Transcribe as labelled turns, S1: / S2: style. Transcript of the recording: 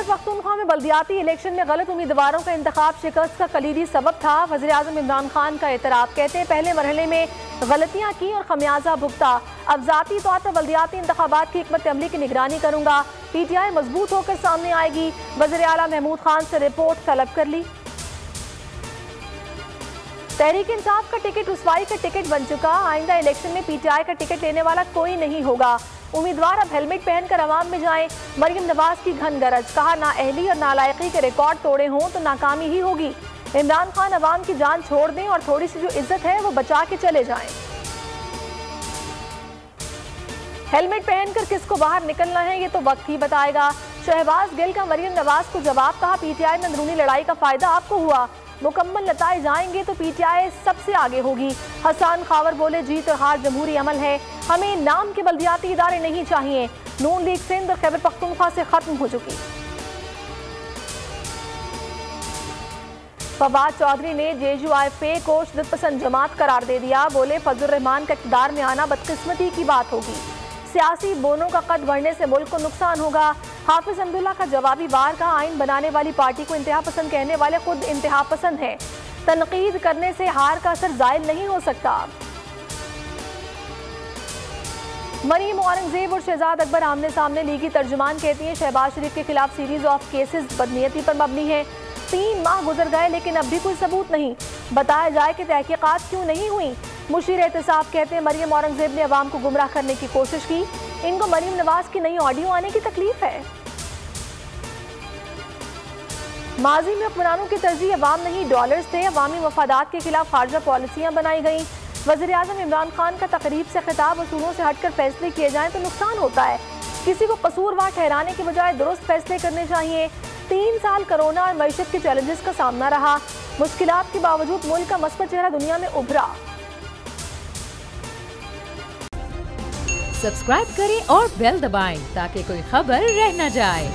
S1: पख्तूनख्वा में बल्दियाती इलेक्शन में गलत उम्मीदवारों का इंतखाब शिकस्त का कलीदी सबब था। वज़ीर आज़म इमरान खान का एतराफ़, कहते हैं पहले मरहले में गलतियाँ की और खमियाजा भुगता। अब ज़ाती तौर पर बल्दियाती इंतखाबात की हिकमत अमली की निगरानी करूँगा। PTI मजबूत होकर सामने आएगी। वज़ीर आला महमूद खान से रिपोर्ट तलब कर ली। तहरीक इंसाफ का टिकट रुसवाई का टिकट बन चुका। आइंदा इलेक्शन में PTI का टिकट लेने वाला कोई नहीं होगा। उम्मीदवार अब हेलमेट पहनकर अवाम में जाएं। मरियम नवाज की घन गरज, कहा नाअहली और नालायकी के रिकॉर्ड तोड़े हों तो नाकामी ही होगी। इमरान खान अवाम की जान छोड़ दें और थोड़ी सी जो इज्जत है वो बचा के चले जाएं। हेलमेट पहनकर किसको बाहर निकलना है ये तो वक्त ही बताएगा। शहबाज गिल का मरियम नवाज को जवाब, कहा PTI में अंदरूनी लड़ाई का फायदा आपको हुआ। मुकम्मल नताए जाएंगे तो PTI सबसे आगे होगी। हसन खावर बोले जीत और हार जमहूरी अमल है, हमें नाम के बल्दियाती इदारे नहीं चाहिए। नून लीग सिंध और खैबर पख्तूनख्वा से खत्म हो चुकी। फवाद चौधरी ने JUIF को शिद्दत पसंद जमात करार दे दिया। बोले फजलुर रहमान का इक़्तिदार में आना बदकिस्मती की बात होगी। सियासी बोनों का कद बढ़ने से मुल्क को नुकसान होगा। हाफिज अब्दुल्ला का जवाबी वार, का आइन बनाने वाली पार्टी को इंतहा पसंद कहने वाले खुद इंतहा पसंद हैं। तनकीद करने से हार का असर जायल नहीं हो सकता। मरीम औरंगजेब और शहजाद अकबर आमने सामने। लीगी तर्जुमान कहती हैं शहबाज शरीफ के खिलाफ सीरीज ऑफ केसेस बदनीयती पर मबनी है। 3 माह गुजर गए लेकिन अब भी कोई सबूत नहीं। बताया जाए कि तहकीकात क्यों नहीं हुई। मुशीर एहतसाब कहते हैं मरियम औरंगजेब ने अवाम को गुमराह करने की कोशिश की। इनको मरियम नवाज की नई ऑडियो आने की तकलीफ है। माजी में हुक्मरानों की तरजीह अवाम नहीं डॉलर्स थे। अवामी मफादात के खिलाफ खारजा पॉलिसियां बनाई गई। वज़ीर आज़म इमरान खान का तकरीब से खिताब, असूलों से हटकर फैसले किए जाएं तो नुकसान होता है। किसी को कसूरवार ठहराने के बजाय दुरुस्त फैसले करने चाहिए। 3 साल कोरोना और मईशत के चैलेंजेस का सामना रहा। मुश्किलात के बावजूद मुल्क का मस्बत चेहरा दुनिया में उभरा।
S2: सब्सक्राइब करें और बेल दबाएं ताकि कोई खबर रह न जाए।